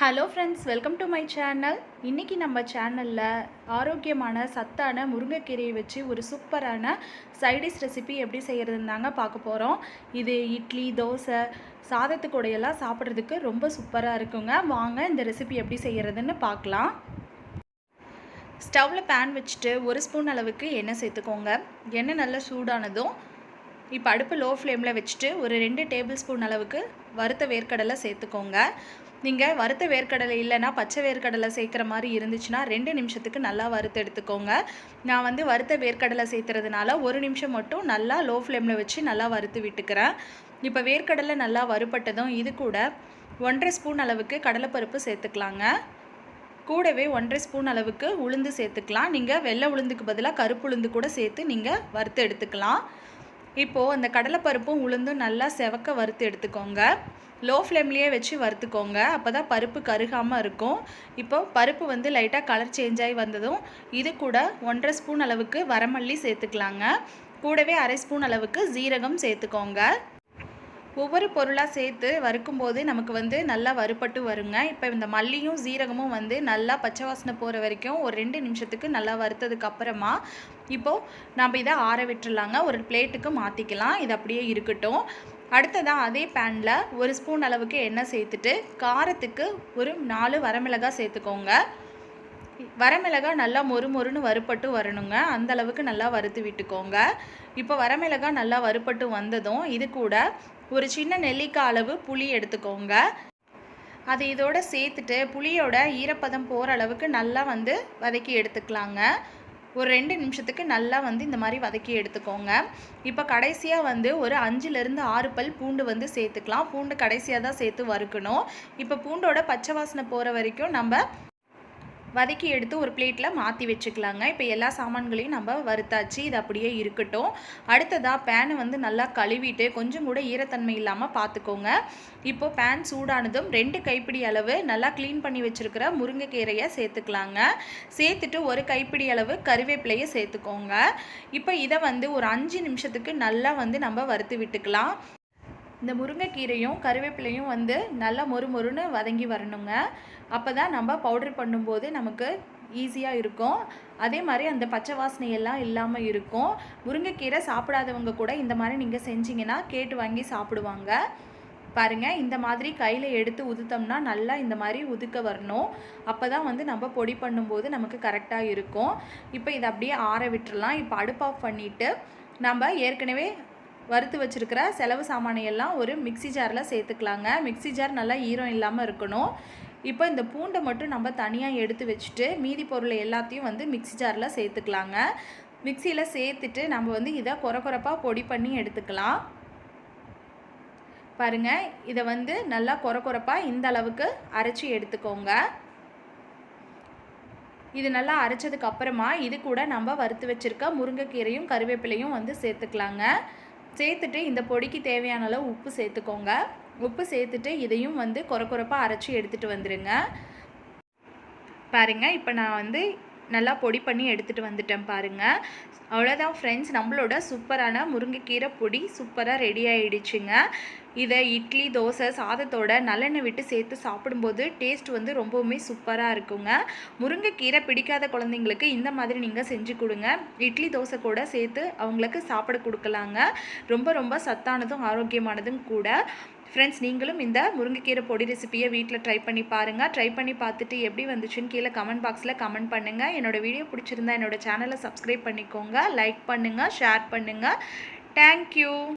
Hello friends, welcome to my channel. இன்றைக்கி நம்ம சேனலில் ஆரோக்கியமான சத்தான முருங்கைக்கீரையை வச்சு ஒரு சூப்பரான சைடிஷ் ரெசிபி எப்படி செய்கிறதுன்னு தாங்க பார்க்க போகிறோம். இது இட்லி, தோசை, சாதத்துக்கூடையெல்லாம் சாப்பிட்றதுக்கு ரொம்ப சூப்பராக இருக்குங்க. வாங்க இந்த ரெசிபி எப்படி செய்கிறதுன்னு பார்க்கலாம். ஸ்டவ்வில் பேன் வச்சுட்டு 1 ஸ்பூன் அளவுக்கு எண்ணெய் சேர்த்துக்கோங்க. எண்ணெய் நல்லா சூடானதும் இப்போ அடுப்பு லோ ஃப்ளேமில் வச்சுட்டு ஒரு 2 டேபிள் ஸ்பூன் அளவுக்கு வறுத்த வேர்க்கடலை சேர்த்துக்கோங்க. நீங்கள் வறுத்த வேர்க்கடலை இல்லைன்னா பச்சை வேர்க்கடலை சேர்க்குற மாதிரி இருந்துச்சுன்னா 2 நிமிஷத்துக்கு நல்லா வறுத்து எடுத்துக்கோங்க. நான் வறுத்த வேர்க்கடலை சேர்த்துறதுனால 1 நிமிஷம் மட்டும் நல்லா லோ ஃப்ளேமில் வச்சு நல்லா வறுத்து விட்டுக்கிறேன். இப்போ வேர்க்கடலை நல்லா வறுபட்டதும் இது கூட 1.5 ஸ்பூன் அளவுக்கு கடலைப்பருப்பு சேர்த்துக்கலாங்க. கூடவே 1.5 ஸ்பூன் அளவுக்கு உளுந்து சேர்த்துக்கலாம். நீங்கள் வெள்ளை உளுந்துக்கு பதிலாக கருப்பு உளுந்து கூட சேர்த்து நீங்கள் வறுத்து எடுத்துக்கலாம். இப்போது அந்த கடலைப்பருப்பும் உளுந்தும் நல்லா செவக்க வறுத்து எடுத்துக்கோங்க. லோ ஃப்ளேம்லேயே வச்சு வறுத்துக்கோங்க. அப்போ தான் பருப்பு கருகாமல் இருக்கும். இப்போ பருப்பு லைட்டாக கலர் சேஞ்ச் ஆகி வந்ததும் இது கூட 1.5 ஸ்பூன் அளவுக்கு வரமல்லி சேர்த்துக்கலாங்க. கூடவே 1/2 ஸ்பூன் அளவுக்கு ஜீரகம் சேர்த்துக்கோங்க. ஒவ்வொரு பொருளாக சேர்த்து வறுக்கும்போது நமக்கு நல்லா வறுபட்டு வருங்க. இப்போ இந்த மல்லியும் ஜீரகமும் நல்லா பச்சை வாசனை போகிற வரைக்கும் ஒரு 2 நிமிஷத்துக்கு நல்லா வறுத்ததுக்கு அப்புறமா இப்போது நம்ம இதை ஆற விட்டுறலாங்க. ஒரு பிளேட்டுக்கு மாற்றிக்கலாம். இது அப்படியே இருக்கட்டும். அடுத்ததாக அதே பேனில் 1 ஸ்பூன் அளவுக்கு எண்ணெய் சேர்த்துட்டு காரத்துக்கு ஒரு 4 வரமிளகாய் சேர்த்துக்கோங்க. வரமிளகாய் நல்லா மொறுன்னு வறுபட்டு வரணுங்க. அந்த அளவுக்கு நல்லா வறுத்து விட்டுக்கோங்க. இப்போ வரமிளகாய் நல்லா வறுபட்டு வந்ததும் இது கூட ஒரு சின்ன நெல்லிக்காய் அளவு புளி எடுத்துக்கோங்க. அது இதோட சேர்த்துட்டு புளியோட ஈரப்பதம் போகிற அளவுக்கு நல்லா வதக்கி எடுத்துக்கலாங்க. ஒரு 2 நிமிஷத்துக்கு நல்லா இந்த மாதிரி வதக்கி எடுத்துக்கோங்க. இப்போ கடைசியாக ஒரு 5லேருந்து 6 பல் பூண்டு சேர்த்துக்கலாம். பூண்டு கடைசியாக தான் சேர்த்து வறுக்கணும். இப்போ பூண்டோட பச்சை வாசனை போகிற வரைக்கும் நம்ம வதக்கி எடுத்து ஒரு பிளேட்டில் மாற்றி வச்சுக்கலாங்க. இப்போ எல்லா சாமான்களையும் நம்ம வறுத்தாச்சு. இது அப்படியே இருக்கட்டும். அடுத்ததாக பேனை நல்லா கழுவிட்டு கொஞ்சம் கூட ஈரத்தன்மை இல்லாமல் பார்த்துக்கோங்க. இப்போது பேன் சூடானதும் 2 கைப்பிடி அளவு நல்லா க்ளீன் பண்ணி வச்சுருக்கிற முருங்கைக்கீரையை சேர்த்துக்கலாங்க. சேர்த்துட்டு ஒரு கைப்பிடி அளவு கருவேப்பிலையை சேர்த்துக்கோங்க. இப்போ இதை ஒரு 5 நிமிஷத்துக்கு நல்லா நம்ம வறுத்து விட்டுக்கலாம். இந்த முருங்கைக்கீரையும் கருவேப்பிலையும் நல்லா மொறுன்னு வதங்கி வரணுங்க. அப்போ தான் நம்ம பவுடர் பண்ணும்போது நமக்கு ஈஸியாக இருக்கும். அதே மாதிரி அந்த பச்சை வாசனையெல்லாம் இல்லாமல் இருக்கும். முருங்கைக்கீரை சாப்பிடாதவங்க கூட இந்த மாதிரி நீங்கள் செஞ்சிங்கன்னா கேட்டு வாங்கி சாப்பிடுவாங்க. பாருங்கள், இந்த மாதிரி கையில் எடுத்து உதுத்தோம்னா நல்லா இந்த மாதிரி உதுக்க வரணும். அப்போ தான் நம்ம பொடி பண்ணும்போது நமக்கு கரெக்டாக இருக்கும். இப்போ இதை அப்படியே ஆற விட்டுறலாம். இப்போ அடுப்பு ஆஃப் பண்ணிவிட்டு நம்ம ஏற்கனவே வறுத்து வச்சுருக்கிற செலவு சாமானையெல்லாம் ஒரு மிக்சி ஜாரில் சேர்த்துக்கலாங்க. மிக்சி ஜார் நல்லா ஈரம் இல்லாமல் இருக்கணும். இப்போ இந்த பூண்டை மட்டும் நம்ம தனியாக எடுத்து வச்சுட்டு மீதி பொருளை எல்லாத்தையும் மிக்சி ஜாரில் சேர்த்துக்கலாங்க. மிக்சியில் சேர்த்துட்டு நம்ம இதை கொரப்பாக பொடி பண்ணி எடுத்துக்கலாம். பாருங்கள், இதை நல்லா கொரப்பாக இந்த அளவுக்கு அரைச்சி எடுத்துக்கோங்க. இது நல்லா அரைச்சதுக்கு அப்புறமா இது கூட நம்ம வறுத்து வச்சுருக்க முருங்கைக்கீரையும் கருவேப்பிலையும் சேர்த்துக்கலாங்க. சேர்த்துட்டு இந்த பொடிக்கு தேவையான அளவு உப்பு சேர்த்துக்கோங்க. உப்பு சேர்த்துட்டு இதையும் கொரப்பாக அரைச்சி எடுத்துகிட்டு வந்துடுங்க. பாருங்கள், இப்போ நான் நல்லா பொடி பண்ணி எடுத்துகிட்டு வந்துட்டேன் பாருங்கள். அவ்வளோதான் ஃப்ரெண்ட்ஸ், நம்மளோட சூப்பரான முருங்கைக்கீரை பொடி சூப்பராக ரெடி ஆகிடுச்சுங்க. இதை இட்லி, தோசை, சாதத்தோட நல்லெண்ணெய் விட்டு சேர்த்து சாப்பிடும்போது டேஸ்ட் ரொம்பவுமே சூப்பராக இருக்குங்க. முருங்கைக்கீரை பிடிக்காத குழந்தைங்களுக்கு இந்த மாதிரி நீங்கள் செஞ்சு கொடுங்க. இட்லி, தோசை கூட சேர்த்து அவங்களுக்கு சாப்பிட கொடுக்கலாங்க. ரொம்ப சத்தானதும் ஆரோக்கியமானதும் கூட. ஃப்ரெண்ட்ஸ், நீங்களும் இந்த முருங்கைக்கீரை பொடி ரெசிபியை வீட்டில் ட்ரை பண்ணி பாருங்கள். ட்ரை பண்ணி பார்த்துட்டு எப்படி வந்துச்சுன்னு கீழே கமெண்ட் பாக்ஸில் கமெண்ட் பண்ணுங்கள். என்னோடய வீடியோ பிடிச்சிருந்தா என்னோடய சேனலை சப்ஸ்கிரைப் பண்ணிக்கோங்க. லைக் பண்ணுங்கள், ஷேர் பண்ணுங்கள். தேங்க்யூ.